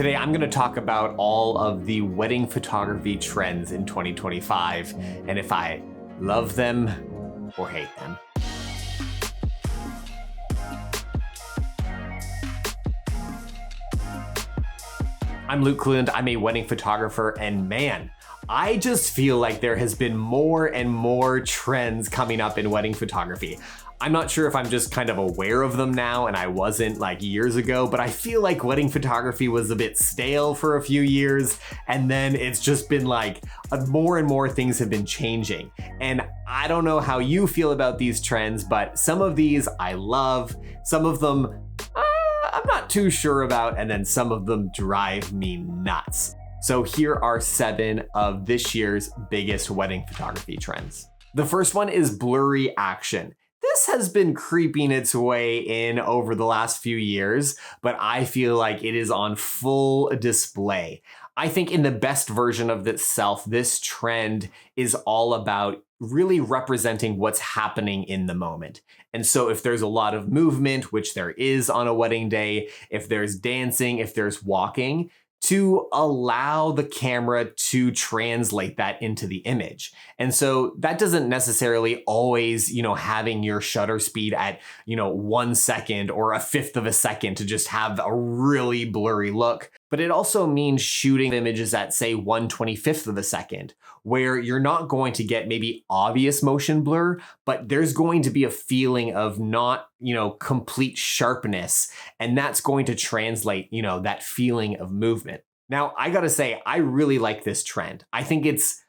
Today, I'm going to talk about all of the wedding photography trends in 2025 and if I love them or hate them. I'm Luke Cleland. I'm a wedding photographer, and man, I just feel like there has been more and more trends coming up in wedding photography. I'm not sure if I'm just kind of aware of them now and I wasn't like years ago, but I feel like wedding photography was a bit stale for a few years, and then it's just been like more and more things have been changing. And I don't know how you feel about these trends, but some of these I love, some of them I'm not too sure about, and then some of them drive me nuts. So here are 7 of this year's biggest wedding photography trends. The first one is blurry action. This has been creeping its way in over the last few years, but I feel like it is on full display. I think in the best version of itself, this trend is all about really representing what's happening in the moment. And so if there's a lot of movement, which there is on a wedding day, if there's dancing, if there's walking, to allow the camera to translate that into the image. And so that doesn't necessarily always, having your shutter speed at, 1 second or 1/5 of a second to just have a really blurry look. But it also means shooting images at, say, 1/25 of a second, where you're not going to get maybe obvious motion blur, but there's going to be a feeling of not, complete sharpness. And that's going to translate, that feeling of movement. Now, I gotta say, I really like this trend. I think it's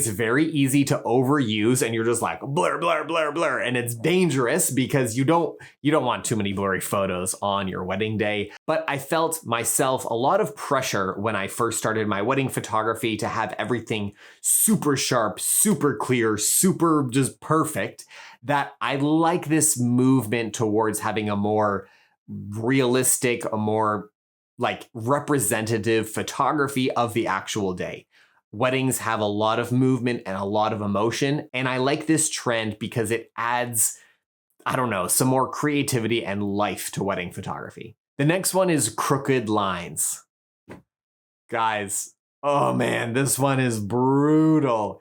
very easy to overuse, and you're just like blur, blur, blur, blur, and it's dangerous because you don't want too many blurry photos on your wedding day. But I felt myself a lot of pressure when I first started my wedding photography to have everything super sharp, super clear, super just perfect, that I like this movement towards having a more realistic, a more like representative photography of the actual day. Weddings have a lot of movement and a lot of emotion, and I like this trend because it adds, some more creativity and life to wedding photography. The next one is crooked lines. Guys, oh man, this one is brutal.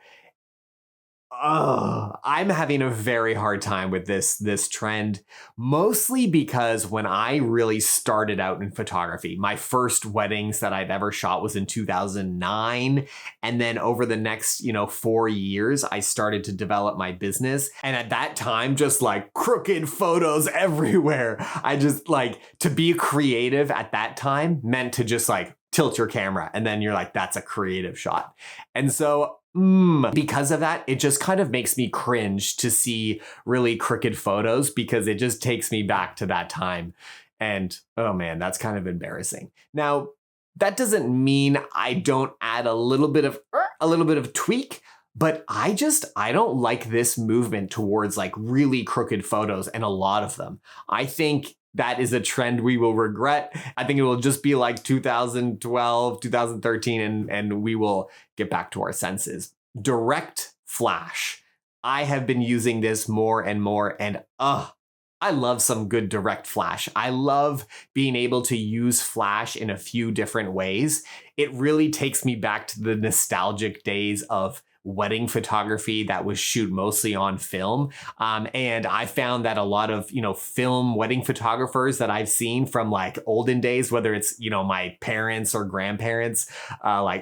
I'm having a very hard time with this trend, mostly because when I really started out in photography, my first weddings that I'd ever shot was in 2009. And then over the next, 4 years, I started to develop my business. And at that time, just like crooked photos everywhere. I just to be creative at that time meant to just tilt your camera. And then you're like, that's a creative shot. And so because of that, it just kind of makes me cringe to see really crooked photos because it just takes me back to that time. And oh man, that's kind of embarrassing. Now, that doesn't mean I don't add a little bit of tweak, but I don't like this movement towards really crooked photos, and a lot of them. I think that is a trend we will regret. I think it will just be like 2012, 2013, and we will get back to our senses. Direct flash. I have been using this more and more, and I love some good direct flash. I love being able to use flash in a few different ways. It really takes me back to the nostalgic days of wedding photography that was shoot mostly on film. And I found that a lot of, film wedding photographers that I've seen from olden days, whether it's, my parents or grandparents,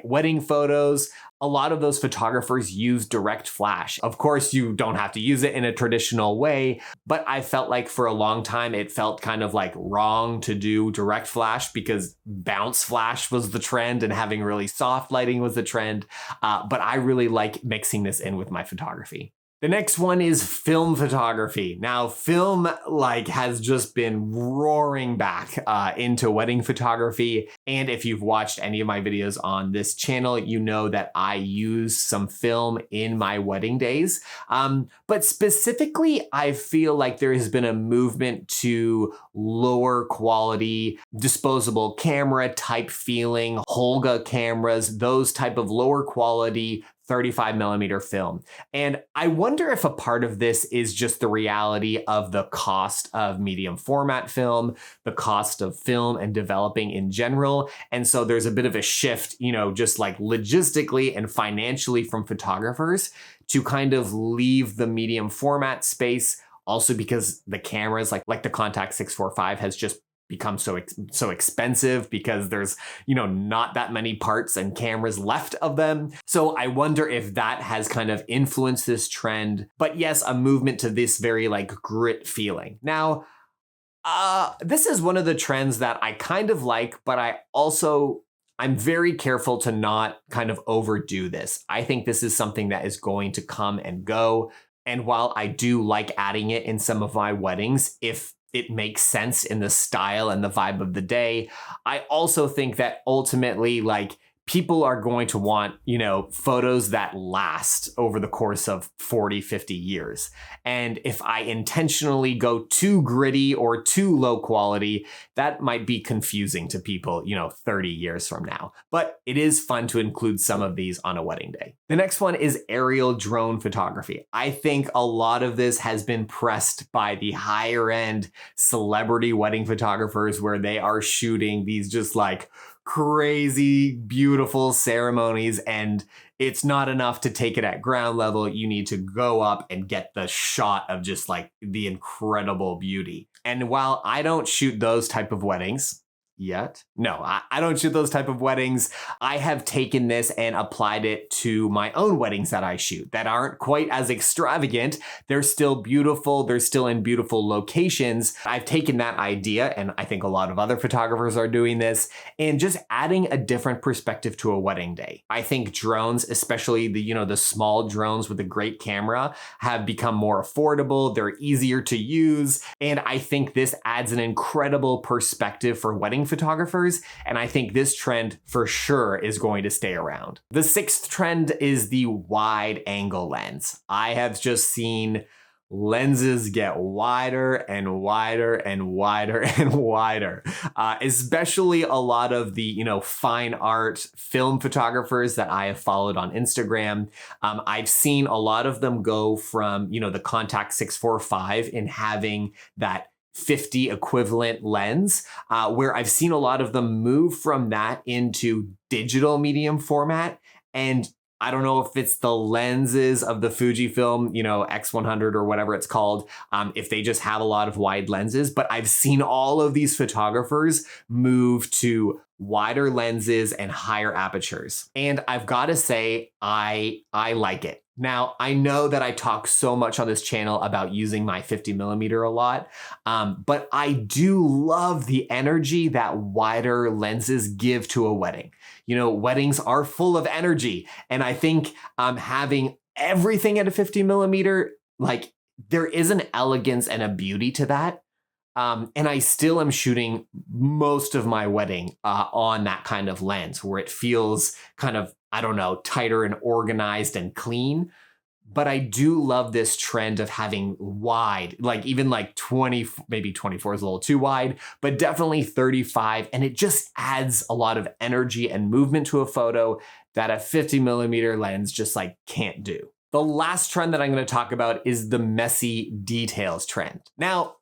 wedding photos, a lot of those photographers use direct flash. Of course, you don't have to use it in a traditional way, but I felt like for a long time, it felt kind of wrong to do direct flash because bounce flash was the trend and having really soft lighting was the trend. But I really like mixing this in with my photography. The next one is film photography. Now, film has just been roaring back into wedding photography. And if you've watched any of my videos on this channel, you know that I use some film in my wedding days. But specifically, I feel like there has been a movement to lower quality, disposable camera type feeling, Holga cameras, those type of lower quality 35 millimeter film. And I wonder if a part of this is just the reality of the cost of medium format film, the cost of film and developing in general. And so there's a bit of a shift, just like logistically and financially from photographers to kind of leave the medium format space. Also because the cameras like the Contax 645 has just become so expensive because there's not that many parts and cameras left of them. So I wonder if that has kind of influenced this trend. But yes, a movement to this very like grit feeling. Now, this is one of the trends that I kind of like, but I'm very careful to not kind of overdo this. I think this is something that is going to come and go. And while I do like adding it in some of my weddings, if it makes sense in the style and the vibe of the day, I also think that ultimately, like, people are going to want, photos that last over the course of 40, 50 years. And if I intentionally go too gritty or too low quality, that might be confusing to people, 30 years from now. But it is fun to include some of these on a wedding day. The next one is aerial drone photography. I think a lot of this has been pressed by the higher end celebrity wedding photographers where they are shooting these just like crazy, beautiful ceremonies, and it's not enough to take it at ground level. You need to go up and get the shot of just like the incredible beauty. And while I don't shoot those type of weddings yet, no, I don't shoot those type of weddings. I have taken this and applied it to my own weddings that I shoot that aren't quite as extravagant. They're still beautiful. They're still in beautiful locations. I've taken that idea, and I think a lot of other photographers are doing this, and just adding a different perspective to a wedding day. I think drones, especially the small drones with a great camera, have become more affordable. They're easier to use. And I think this adds an incredible perspective for wedding photographers, and I think this trend for sure is going to stay around. The sixth trend is the wide angle lens. I have just seen lenses get wider and wider and wider and wider, especially a lot of the fine art film photographers that I have followed on Instagram. I've seen a lot of them go from the Contax 645 in having that 50 equivalent lens, where I've seen a lot of them move from that into digital medium format. And I don't know if it's the lenses of the Fujifilm, X100 or whatever it's called, if they just have a lot of wide lenses, but I've seen all of these photographers move to wider lenses and higher apertures. And I've got to say, I like it. Now, I know that I talk so much on this channel about using my 50 millimeter a lot, but I do love the energy that wider lenses give to a wedding. Weddings are full of energy, and I think having everything at a 50 millimeter, like, there is an elegance and a beauty to that. And I still am shooting most of my wedding on that kind of lens where it feels kind of, tighter and organized and clean. But I do love this trend of having wide, like even like 20, maybe 24 is a little too wide, but definitely 35. And it just adds a lot of energy and movement to a photo that a 50 millimeter lens just like can't do. The last trend that I'm going to talk about is the messy details trend. Now,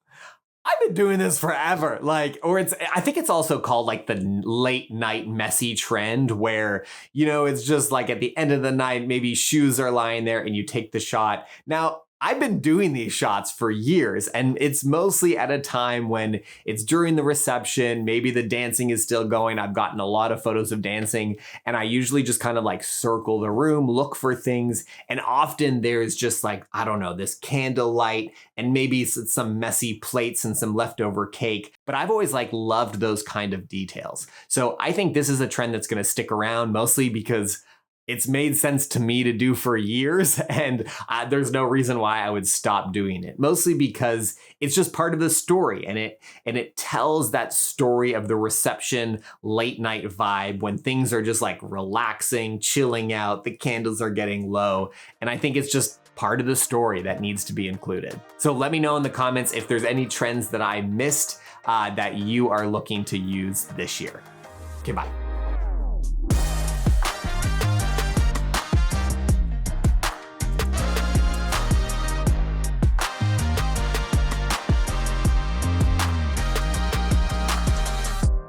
I've been doing this forever, I think it's also called like the late night messy trend where, it's just like at the end of the night, maybe shoes are lying there and you take the shot. Now, I've been doing these shots for years, and it's mostly at a time when it's during the reception, maybe the dancing is still going. I've gotten a lot of photos of dancing, and I usually just kind of like circle the room, look for things. And often there's just like, this candlelight and maybe some messy plates and some leftover cake. But I've always loved those kind of details. So I think this is a trend that's going to stick around, mostly because it's made sense to me to do for years, and there's no reason why I would stop doing it. Mostly because it's just part of the story, and it tells that story of the reception late night vibe when things are just like relaxing, chilling out, the candles are getting low, and I think it's just part of the story that needs to be included. So let me know in the comments if there's any trends that I missed that you are looking to use this year. Okay, bye.